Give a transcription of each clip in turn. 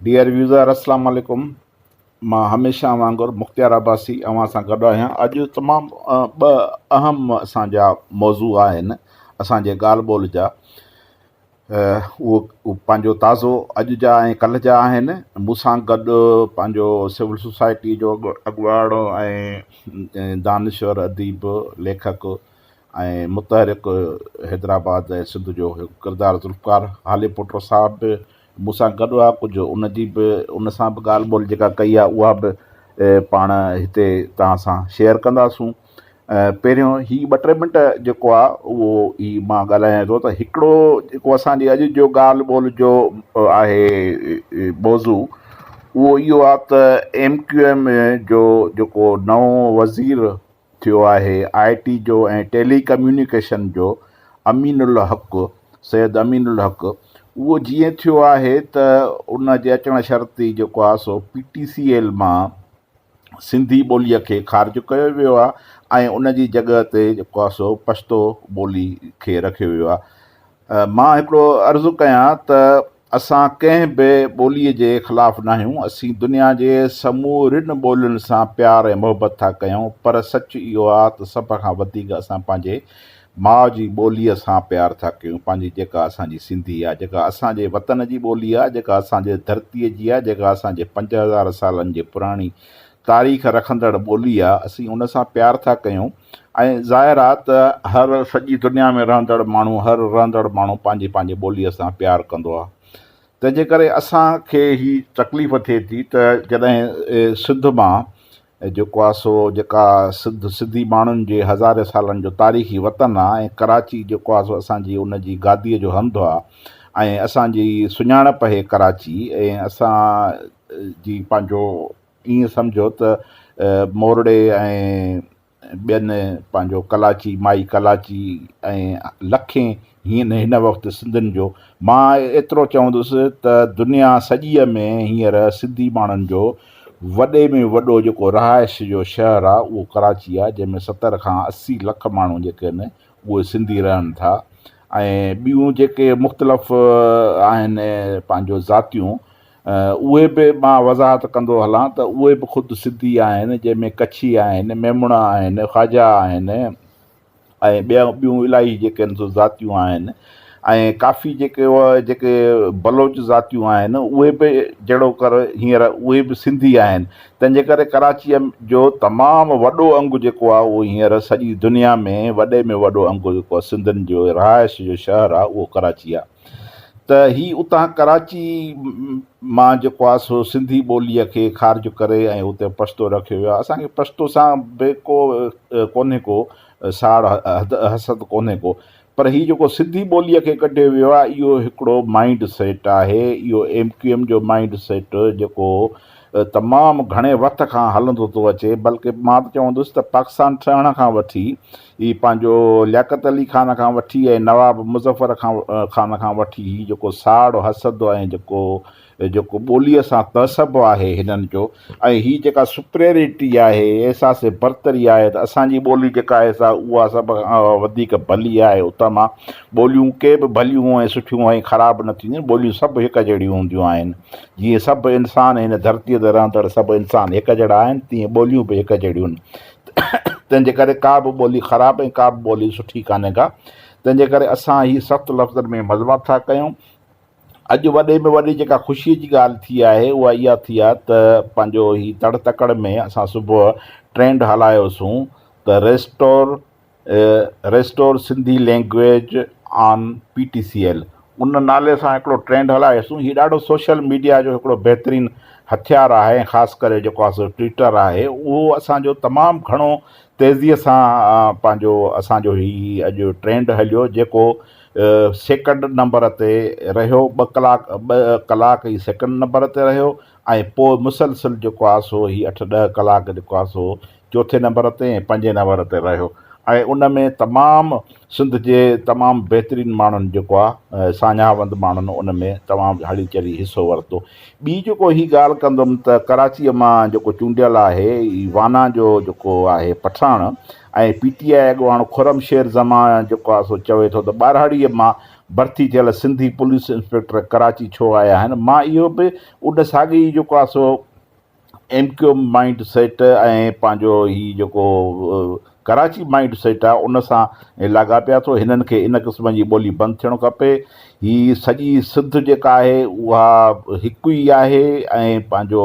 Dear व्यूज़र अस्सलाम वालेकुम। मां हमेशह वांगुरु मुख़्तियार अब्बासी अवां सां गॾु आहियां। अॼु तमामु ॿ अहम असांजा मौज़ू आहिनि असांजे ॻाल्हि ॿोल जा। उहो पंहिंजो ताज़ो अॼु जा ऐं कल्ह जा आहिनि। मूंसां गॾु पंहिंजो सिविल सोसाइटी जो अॻुवाड़ो ऐं दानिश्वर अदीब लेखक ऐं मुतहरिक हैदराबाद ऐं सिंध जो हिकु किरदारु ज़ुल्फ़कार हाली पुट साहब बि मूंसां गॾु आहे। कुझु उनजी बि उन सां बि ॻाल्हि ॿोल जेका कई आहे उहा बि पाण हिते तव्हां सां शेयर कंदासूं। पहिरियों ही 2-3 मिंट जेको आहे उहो ई मां ॻाल्हायां थो त हिकिड़ो जेको असांजे अॼु जो ॻाल्हि ॿोल जो आहे मौज़ू उहो इहो आहे त MQM जो जेको नओं वज़ीर थियो आहे IT जो ऐं टेलीकम्यूनिकेशन जो अमीनुल हक़ सैयद अमीनुल हक़, उहो जीअं थियो आहे त उन जे अचणु शर्ती जेको आहे सो PTCL मां सिंधी ॿोलीअ खे ख़ारिज कयो वियो आहे ऐं उन जी जॻह ते जेको आहे सो पश्तो ॿोली खे रखियो वियो आहे। मां हिकिड़ो अर्ज़ु कयां त असां कंहिं बि ॿोलीअ जे ख़िलाफ़ु न आहियूं। असीं दुनिया जे समूरिन ॿोलियुनि सां प्यार ऐं मुहबत था कयूं, पर सच इहो आहे त सभ खां वधीक असां पंहिंजे माउ जी ॿोलीअ सां प्यार था कयूं। पंहिंजी जेका असांजी सिंधी आहे, जेका असांजे वतन जी ॿोली आहे, जेका असांजे धरतीअ जी आहे, जेका असांजे 5000 सालनि जी पुराणी तारीख़ रखंदड़ ॿोली आहे, असीं उन सां प्यार था कयूं। ऐं ज़ाहिर आहे त हर सॼी दुनिया में रहंदड़ माण्हू, हर रहंदड़ माण्हू पंहिंजी पंहिंजी ॿोलीअ सां प्यार कंदो आहे। तंहिंजे करे असांखे ही तकलीफ़ थिए थी त जॾहिं सिंध मां जेको आहे सो जेका सिंधी माण्हुनि जे हज़ारे सालनि जो तारीख़ी वतन आहे ऐं कराची जेको आहे सो असांजी उन जी गादीअ जो हंधु आहे ऐं असांजी सुञाणप आहे कराची, ऐं असांजी पंहिंजो ईअं सम्झो त मोरड़े ऐं ॿियनि पंहिंजो कलाची माई कलाची ऐं लखे हिन वक़्तु सिंधियुनि जो, मां एतिरो चवंदुसि त दुनिया सॼीअ में हींअर सिंधी माण्हुनि जो वॾे में वॾो जेको रहाइश जो शहरु आहे उहो कराची आहे, जंहिंमें 70 खां 80 लख माण्हू जेके आहिनि उहे सिंधी रहनि था। ऐं ॿियूं जेके मुख़्तलिफ़ आहिनि पंहिंजो ज़ातियूं, उहे बि मां वज़ाहत कंदो हलां त उहे बि ख़ुदि सिंधी आहिनि, जंहिंमें कच्छी आहिनि, मेमणा आहिनि, ख़्वाजा आहिनि ऐं ॿियूं इलाही जेके आहिनि सो ज़ातियूं आहिनि। ऐं काफ़ी जेके बलोच ज़ातियूं आहिनि उहे बि जहिड़ो कर हींअर उहे बि सिंधी आहिनि। तंहिंजे करे कराचीअ जो तमामु वॾो अंगु जेको आहे उहो हींअर सॼी दुनिया में वॾे में वॾो अंगु जेको आहे सिंधियुनि जो रहाइश जो शहरु आहे उहो कराची आहे। त ही उतां कराची मां जेको आहे सो सिंधी ॿोलीअ खे ख़ारिज करे ऐं उते पश्तो रखियो वियो आहे। असांखे पश्तो सां बि कोन्हे को साड़ हसद कोन्हे को, पर हीउ जेको सिंधी ॿोलीअ खे कढियो वियो आहे इहो हिकिड़ो माइंड सेट आहे। इहो MQM जो माइंड सेट जेको तमामु घणे वक़्त खां हलंदो थो अचे, बल्कि मां त चवंदुसि त पाकिस्तान ठहण खां वठी ही पंहिंजो लियाकत अली ख़ान खां वठी ऐं नवाब मुज़फ़र ख़ान खां वठी ही जेको साड़ हसद ऐं जेको ॿोलीअ सां तसब आहे हिननि जो, ऐं ही जेका सुपरियरिटी आहे, अहसास बरतरी आहे त असांजी ॿोली जेका आहे सा उहा सभ खां वधीक भली आहे। उतां मां ॿोलियूं के बि भलियूं ऐं सुठियूं ऐं ख़राबु न थींदियूं, ॿोलियूं सभु हिकु जहिड़ियूं हूंदियूं आहिनि। जीअं सभु इंसान हिन धरतीअ ते रहंदड़ सभु इंसान हिकु जहिड़ा आहिनि, तीअं ॿोलियूं बि हिकु जहिड़ियूं आहिनि। तंहिंजे करे का बि ॿोली ख़राबु ऐं का बि ॿोली सुठी कान्हे का। तंहिंजे करे असां ही सख़्तु लफ़्ज़नि में मज़मत था कयूं। अॼु वॾे में वॾी जेका ख़ुशीअ जी ॻाल्हि थी आहे उहा इहा थी आहे त पंहिंजो ही तड़ तकड़ में असां सुबुह ट्रेंड हलायोसीं त restore Sindhi language on PTCL। उन नाले सां हिकिड़ो ट्रेंड हलायोसीं। हीउ ॾाढो सोशल मीडिया जो हिकिड़ो बहितरीनु हथियार आहे, ऐं ख़ासि करे जेको आहे सो ट्विटर आहे, उहो असांजो तमामु घणो तेज़ीअ सां पंहिंजो असांजो ही अॼु ट्रेंड हलियो, जेको सेकंड नंबर ते रहियो, 2 कलाक ई सेकंड नंबर ते रहियो, ऐं पोइ मुसलसिल जेको आहे सो ही 8-10 कलाक जेको आहे सो चौथे नंबर ते ऐं 5 नंबर ते रहियो। ऐं उन में तमामु सिंध जे तमामु बहितरीनु माण्हुनि जेको आहे साञावंद माण्हुनि उन में तमामु हली चली हिसो वरितो। ॿी जेको ही ॻाल्हि कंदुमि त कराचीअ मां जेको चूंडियल आहे वाना जो जेको आहे पठाण, ऐं PTI अॻवान खुरम शेर ज़मान जेको आहे सो चवे थो त ॿारहड़ीअ मां भर्ती थियल सिंधी पुलिस इंस्पेक्टर कराची छो आया आहिनि। मां इहो बि उन साॻी जेको आहे सो MQ माइंड सेट ऐं पंहिंजो ही जेको कराची माइंड सेट आहे उन सां लाॻापिया थो। हिननि खे इन क़िस्म जी ॿोली बंदि थियणु खपे। ही सॼी सिंध जेका आहे उहा हिकु ई आहे ऐं पंहिंजो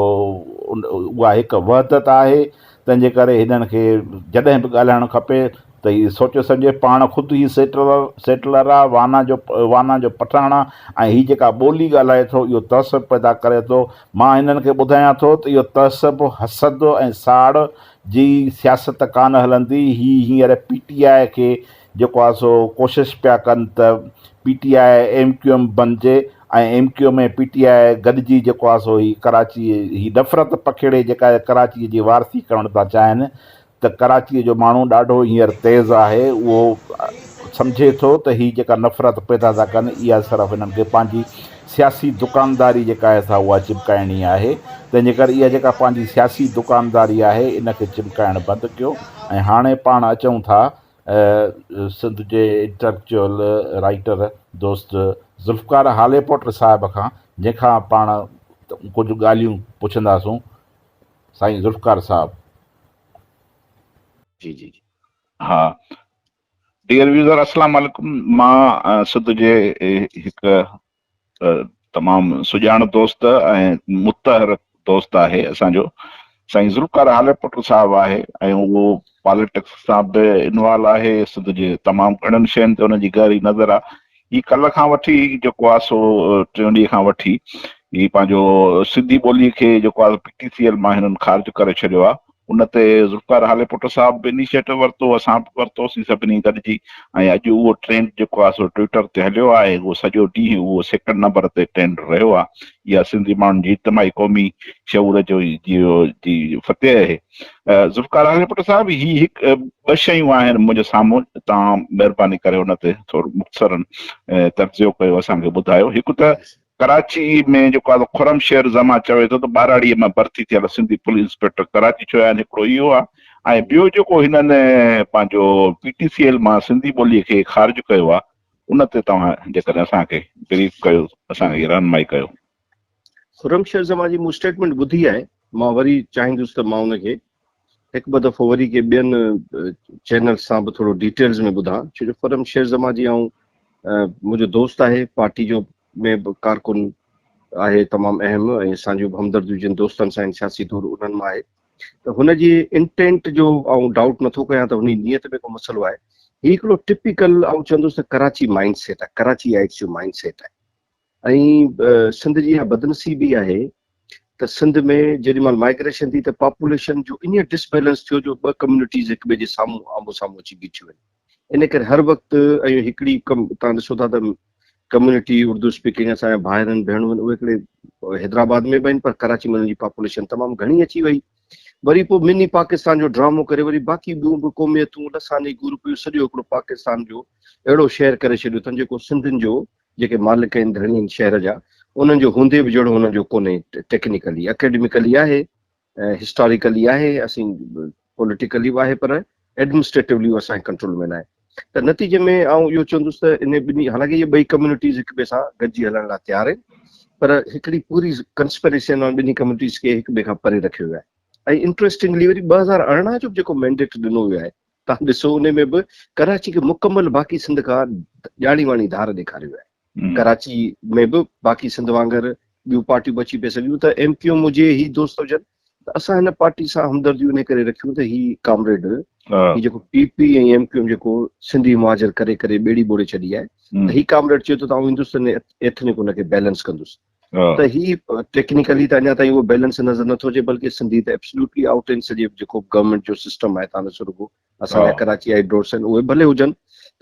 उहा हिकु वहदत आहे। तंहिंजे करे हिननि खे जॾहिं बि ॻाल्हाइणु खपे त हीअ सोचे सम्झे पाण ख़ुदि ई सेटलर आहे, वाना जो पठाण आहे ऐं हीअ जेका ॿोली ॻाल्हाए थो इहो तहसब पैदा करे थो। मां हिननि खे ॿुधायां थो त इहो तहसब, हसद ऐं साड़ जी सियासत कान हलंदी। हींअर PTI खे जेको आहे सो कोशिशि पिया कनि त PTI MQM बणिजे ऐं MQM ऐं PTI गॾिजी जेको आहे सो ही कराची ही नफ़रत पखेड़े जेका कराचीअ जी वारसी करणु था चाहिनि त कराचीअ जो माण्हू ॾाढो हींअर तेज़ आहे। उहो सम्झे थो त ही जेका नफ़रत पैदा था कनि इहा सिर्फ़ु हिननि खे पंहिंजी सियासी दुकानदारी जेका आहे सा उहा चिमकाइणी आहे। तंहिंजे करे इहा जेका पंहिंजी सियासी दुकानदारी आहे इन खे चिमकाइणु बंदि कयो। ऐं हाणे पाण अचूं था सिंध जे इंटेलेक्चुअल राइटर दोस्त ज़ुल्फ़कार हालेपोटर साहिब खां, जंहिंखां पाण कुझु ॻाल्हियूं पुछंदासूं। साईं ज़ुल्फ़कार साहिबु। जी जी जी हा, डियर व्यूज़र अस्सलाम वालेकुम। मां सिंध जे हिकु तमामु सुञाण दोस्त ऐं मुतहर दोस्त आहे असांजो साईं ज़ुल्फ़कार हालेपोटर साहिबु आहे ऐं उहो पॉलिटिक्स सां बि इन्वॉल्व आहे। सिंध जे तमामु घणनि शयुनि ते हुनजी गहरी नज़र आहे। ही कल्ह खां वठी जेको आहे सो 3 ॾींहं खां वठी ही पंहिंजो सिंधी ॿोलीअ खे जेको आहे PTCL मां हिननि ख़ारिज करे छॾियो आहे। उन ते ज़ुल्फ़कार हालेपोटर साहिब बि इनिशिएटिव वरितो, असां बि वरितोसीं सभिनी गॾिजी। ऐं अॼु उहो ट्रेंड जेको आहे सो ट्विटर ते हलियो आहे। उहो सॼो ॾींहुं उहो 2nd नंबर ते ट्रेंड रहियो आहे। इहा सिंधी माण्हुनि जी इज्तिमाही क़ौमी शऊर जी फतेह आहे। ज़ुल्फ़कार हालेपोटर साहिब, ही हिकु 2 शयूं आहिनि मुंहिंजे साम्हूं। तव्हां महिरबानी करे हुन ते थोरो मुख़्तसरन तर्ज़ियो कयो, असांखे ॿुधायो। हिकु त कराची में जेको आहे खुरमशेर ज़मा चवे थो त 12 मां भर्ती थियल सिंधी पुलिस इंस्पेक्टर कराची छो आहिनि, हिकिड़ो इहो आहे। ऐं ॿियो जेको हिननि पंहिंजो PTCL मां सिंधी ॿोलीअ खे ख़ारिज कयो आहे उन ते तव्हां जेकॾहिं असांखे ब्रीफ कयो, असांखे रहनुमाई कयो। खुरमशेर ज़मा जी मूं स्टेटमेंट ॿुधी आहे। मां वरी चाहींदुसि त मां उनखे हिकु ॿ दफ़ो वरी के ॿियनि चैनल सां बि थोरो डिटेल्स में ॿुधां, छो जो खुरमशेर ज़मा जी मुंहिंजो दोस्त आहे, पार्टी जो में बि कारकुन आहे तमामु अहम, ऐं असांजो हमदर्दियूं जिन दोस्तनि सां सियासी तौर उन्हनि मां आहे। त हुनजी इंटेंट जो डाउट नथो कयां त हुन नियत में को मसइलो आहे। ही हिकिड़ो टिपिकल चवंदुसि त कराची माइंड सेट आहे, कराची आइट्स जो माइंड सेट आहे। ऐं सिंध जी इहा बदनसीबी आहे त सिंध में जेॾी महिल माइग्रेशन थी त पॉपुलेशन जो इन डिसबैलेंस थियो जो 2 कम्युनिटीज़ हिक ॿिए जे साम्हूं आम्हूं साम्हूं अची बीठियूं आहिनि। इन करे हर वक़्तु ऐं हिकिड़ी तव्हां ॾिसो था त कम्युनिटी उर्दू स्पीकिंग असांजा भाइर आहिनि, भेणूं आहिनि, उहे हिकिड़े हैदराबाद में बि आहिनि, पर कराची में उन्हनि जी पॉपुलेशन तमामु घणी अची वई। वरी पोइ मिनी पाकिस्तान जो ड्रामो करे वरी बाक़ी ॿियूं बि क़ौमियतूं लसानी ग्रुप सॼो हिकिड़ो पाकिस्तान जो अहिड़ो शहर करे छॾियो अथनि जेको सिंधियुनि जो जेके मालिक आहिनि धणी आहिनि शहर जा, उन्हनि जो हूंदे बि जहिड़ो हुननि जो कोन्हे। टेक्निकली एकेडमिकली आहे, हिस्टोरिकली आहे, असीं पॉलिटिकली बि आहे, पर एडमिनिस्ट्रेटिवली असांजे कंट्रोल में न आहे। त नतीजे में इहो चवंदुसि त इन ॿिन्ही, हालांकि इहे 2 कम्युनिटीज़ हिक ॿिए सां गॾिजी हलण लाइ तयारु आहिनि, पर हिकिड़ी पूरी कंस्पिरेसी ॿिन्ही कम्युनिटीज़ खे हिक ॿिए खां परे रखियो वियो आहे। ऐं इंट्रस्टिंगली वरी 2018 जो बि जेको मैंडेट ॾिनो वियो आहे, तव्हां ॾिसो उन में बि कराची खे मुकमल बाक़ी सिंध खां ॼाणी वाणी धार ॾेखारियो आहे। कराची में बि बाक़ी सिंध वांगुरु ॿियूं पार्टियूं बची पई सघियूं, त MQM हुजे, ही दोस्त हुजनि, त असां हिन पार्टी सां हमदर्दियूं इन करे रखियूं त ही कॉमरेड ही जेको PP ऐं MQM जेको सिंधी मुहाजिर करे करे ॿेड़ी ॿोड़े छॾी आहे, त ही कॉमरेड चयो त तव्हां हिंदुस्तानी एथनिक हुनखे बैलेंस कंदुसि। त ही टेक्निकली त अञा ताईं उहो बैलेंस नज़र नथो अचे, बल्कि सिंधी त एब्सोल्युटली आउट आहिनि। सॼे जेको गवर्नमेंट जो सिस्टम आहे, तव्हां ॾिसो रुगो असांजा कराची आई डोर्स आहिनि, उहे भले हुजनि।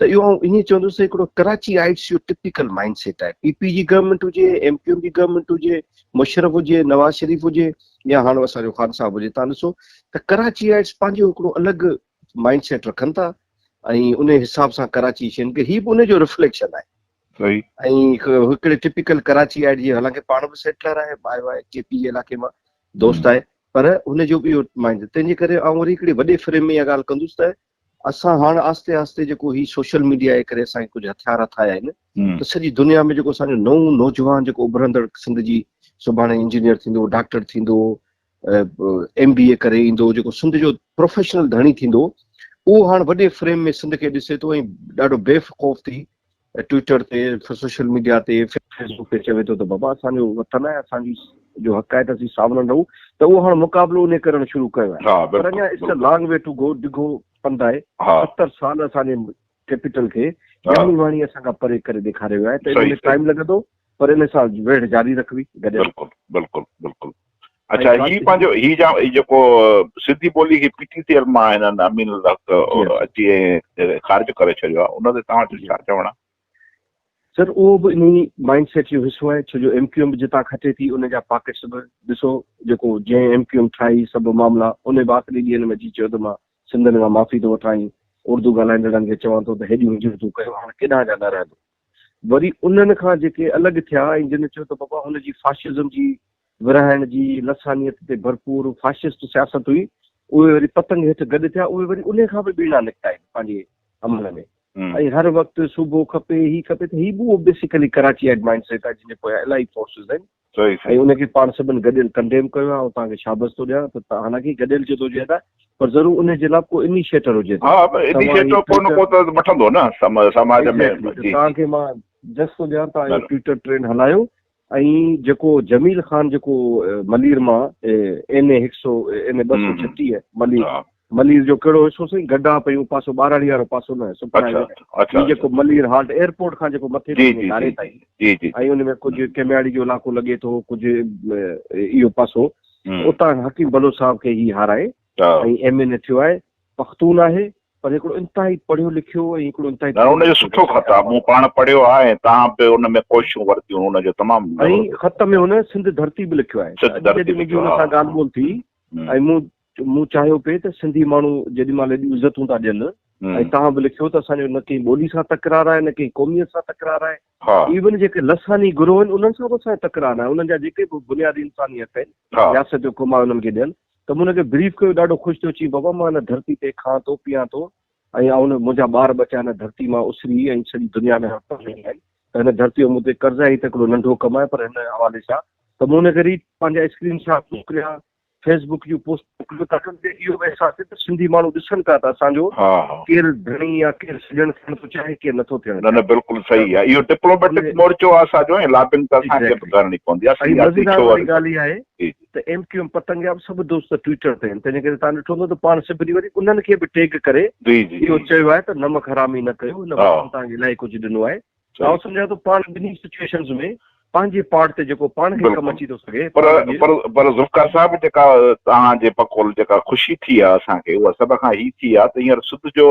त इहो इन चवंदुसि हिकिड़ो कराची आइट्स जो टिपिकल माइंड सेट आहे। PP जी गवर्नमेंट हुजे, MQM जी गवर्नमेंट हुजे, मुशरफ हुजे, नवाज़ शरीफ हुजे, या हाणे असांजो ख़ान साहब हुजे, तव्हां ॾिसो त कराची आइट्स पंहिंजो हिकिड़ो अलॻि माइंड सेट रखनि था ऐं उन हिसाब सां कराची शयुनि खे ही बि उनजो रिफ्लेक्शन आहे। ऐं हिकिड़े टिपिकल कराची आइट जी, हालांकि पाण बि सेटलर आहे, आयो आहे KP जे इलाइक़े मां, दोस्त आहे, पर हुनजो बि इहो माइंड। तंहिंजे करे वरी हिकिड़े वॾे फ्रेम में इहा ॻाल्हि कंदुसि त असां हाणे आस्ते आस्ते जेको ही सोशल मीडिया जे करे असांखे कुझु हथियार ठाहिया आहिनि त सॼी दुनिया में जेको असांजो नओं नौजवान जेको उभरंदड़ सिंध जी सुभाणे इंजीनियर थींदो, डॉक्टर थींदो, MBA करे ईंदो, जेको सिंध जो प्रोफेशनल धणी थींदो, उहो हाणे वॾे फ्रेम में सिंध खे ॾिसे थो ऐं ॾाढो बेवकूफ़ थी ट्विटर ते, सोशल मीडिया ते, फेसबुक ते चवे थो त बाबा असांजो वतन आहे, असांजी जो हक़ आहे त असीं सावरन रहूं। त उहो हाणे मुक़ाबिलो उन करणु शुरू कयो आहे, पर अञा it's a long way to go, डिघो पंधु आहे। 70 साल असांजे कैपिटल खे ॼाणी वाणी असां खां परे करे ॾेखारियो वियो आहे, त इन में टाइम लॻंदो, पर इन सां वेढ़ जारी रखबी गॾियल। बिल्कुलु बिल्कुलु बिल्कुलु। अच्छा, ही पंहिंजो ही जेको सिंधी ॿोली खे PTCL मां हिननि अमीन अची ख़ारिज करे छॾियो आहे, उन ते तव्हां छा चवणा? सर, उहो बि इन माइंड सेट जो हिसो आहे, छो जो MQM जितां खटे थी उन जा पॉकेट्स बि ॾिसो, जेको जंहिं MQM ठाही सभु मामला, उन बि आख़िरी ॾींहंनि में अची चयो त मां सिंधनि खां माफ़ी थो वठां, उर्दू ॻाल्हाईंदड़नि खे चवां थो त हेॾियूं हिजरतूं कयो, हाणे केॾां जा न रहंदो। वरी उन्हनि खां जेके अलॻि थिया ऐं जिन चयो त बाबा हुनजी फाशिज़म जी, विरहाइण जी, लसानियत ते भरपूर फाशिस्ट सियासत हुई, उहे वरी पतंग हेठि गॾु थिया, उहे वरी उन खां बि ॿीणा निकिता आहिनि पंहिंजे अमल में। ऐं हर वक़्तु सुबुह खपे, ही खपे, त ही बि उहो बेसिकली कराची एड माइंड सेट आहे, जिन पोयां इलाही फोर्सिस आहिनि, ऐं उनखे पाण सभिनि गॾियल कंडेम कयो आहे। ऐं तव्हांखे शाबस थो ॾियां त हालांकि गॾियल जो थो चए, पर ज़रूर उन जे लाइ को इनिशिएटर हुजे, तव्हांखे मां जस्ट थो ॾियां, तव्हां ट्विटर ट्रेंड हलायो। ऐं जेको जमील ख़ान जेको मलीर मां NA 236 मलीर जो कहिड़ो हिसो साईं, गड्ढा पयूं पासो ॿाराड़ी वारो पासो न, जेको मलीर हाल्ट एयरपोर्ट खां जेको मथे नारे ताईं, ऐं उन में कुझु केमियाड़ी जो इलाइक़ो लॻे थो, कुझु इहो पासो, उतां हकीम बलो साहब खे ही हाराए ऐं MA थियो आहे, पख्तून आहे, पर हिकिड़ो इंतिहाई पढ़ियो लिखियो ऐं हिकिड़ो इंतिहाई सुठो ख़त आहे, मूं पाण पढ़ियो आहे, तव्हां बि उन में कोशिशूं वरितियूं हुनजो तमामु, ऐं ख़त में हुन सिंध धरती बि लिखियो आहे। मुंहिंजी हुन सां ॻाल्हि ॿोल थी ऐं मूं चाहियो पिए त सिंधी माण्हू जेॾी महिल एॾियूं इज़तूं था ॾियनि, ऐं तव्हां बि लिखियो त असांजो न कंहिं ॿोली सां तकरार आहे, न कंहिं क़ौमियत सां तकरार आहे, इवन जेके लसानी गुरू आहिनि उन्हनि सां बि असांजो तकरार आहे, उन्हनि जा जेके बि बुनियादी इंसानियत आहिनि, रियासत जो कमु आहे उन्हनि खे ॾियनि। त मूं हुनखे ब्रीफ कयो, ॾाढो ख़ुशि थियो, चई बाबा मां हिन धरती ते खां थो, पीआं थो, ऐं मुंहिंजा ॿार बचा हिन धरती मां उसरी ऐं सॼी दुनिया में आहिनि, त हिन धरती मूं ते कर्ज़ आहे, त हिकिड़ो नंढो कमु आहे, पर हिन हवाले सां त मूं हुनखे रीड पंहिंजा स्क्रीन शॉट मोकिलिया, फेसबुक जूं पोस्ट मोकिलियो, ताकी इहो अहसास थिए त सिंधी माण्हू ॾिसनि था त असांजो केरु धणी या केरु सॼण थियण थो चाहे, केरु नथो थियण। न बिल्कुलु सही आहे, इहो डिप्लोमेटिक मोर्चो आहे असांजो, ऐं लॉबिंग त असांखे बि करणी पवंदी आहे। मज़ेदार वारी ॻाल्हि इहा आहे त MQM पतंगिया बि सभु दोस्त ट्विटर ते आहिनि, तंहिंजे करे तव्हां ॾिठो हूंदो त पाण सिबरी वरी उन्हनि खे बि टैग करे इहो चयो आहे त नमक हरामी न कयो, हिन वक़्तु तव्हांखे इलाही कुझु ॾिनो आहे। मां सम्झां थो पाण ॿिन्ही सिचुएशन्स में पंहिंजे पार्ट ते जेको पाण खे कमु अची थो सघे। पर ज़ुल्फ़िकार साहिब, जेका तव्हांजे पकोल जेका ख़ुशी थी आहे असांखे, उहा सभ खां ही थी आहे त हींअर सिंध जो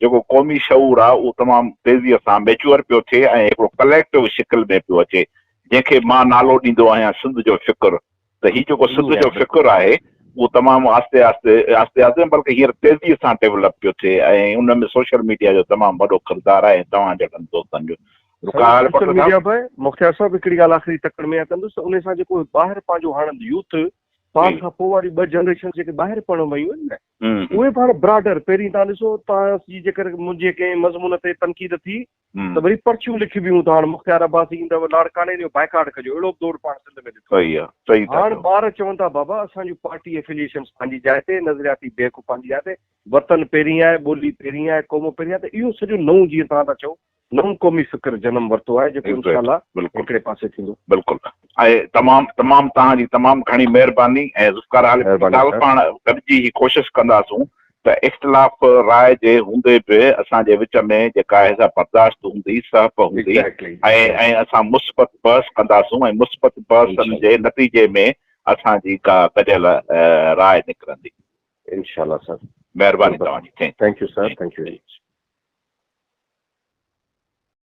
जेको क़ौमी शऊर आहे उहो तमामु तेज़ीअ सां मैच्योर पियो थिए ऐं हिकिड़ो कलेक्टिव शिकिल में पियो अचे, जंहिंखे मां नालो ॾींदो आहियां सिंध जो फ़िक्र। त हीउ जेको सिंध जो फ़िक्र आहे उहो तमामु आस्ते आस्ते बल्कि हींअर तेज़ीअ सां डेवलप पियो थिए, ऐं उन में सोशल मीडिया जो तमामु वॾो किरदारु आहे तव्हां जहिड़नि दोस्तनि जो। सोशल मीडिया पे मुख़्तियार साहब हिकिड़ी ॻाल्हि आख़िरी तकड़ में कंदुसि, उन सां जेको ॿाहिरि पंहिंजो हाणे यूथ पाण खां पोइ वारी 2 जनरेशन जेके ॿाहिरि पढ़ण वियूं आहिनि न, उहे पाण ब्रॉडर, पहिरीं तव्हां ॾिसो तव्हां जेकर मुंहिंजे कंहिं मज़मून ते तनक़ीद थी त वरी पर्चियूं लिखबियूं त हाणे मुख़्तियार अब्बासी ईंदव, लाड़काणे जो बाइकाट कजो, अहिड़ो दौर पाण सिंध में ॾिठो। हाणे ॿार चवनि था बाबा असांजी पार्टी एफिलिएशन्स पंहिंजी जाइ ते, नज़रियाती बेक पंहिंजी जाइ ते, वतन पहिरीं आहे, ॿोली पहिरीं आहे, क़ौम पहिरीं आहे, त इहो सॼो नओं जीअं तव्हां था चओ नओं क़ौमी फ़िक्र जनम वरितो आहे, जेको इंशाअल्लाह हिकिड़े पासे थींदो। बिल्कुलु। ऐं तमामु तव्हांजी तमामु घणी महिरबानी। ऐं ज़ुल्फ़िकार पाण गॾिजी ही कोशिशि कंदासूं त इख़्तिलाफ़ राय जे हूंदे बि असांजे विच में जेका आहे बर्दाश्त हूंदी, सहप हूंदी, ऐं असां मुस्बत बहस कंदासूं, ऐं मुस्बत बहसनि जे नतीजे में असांजी का गॾियल राय निकिरंदी इंशाअल्लाह सर। महिरबानी तव्हांजी। Thank U sir, thank U.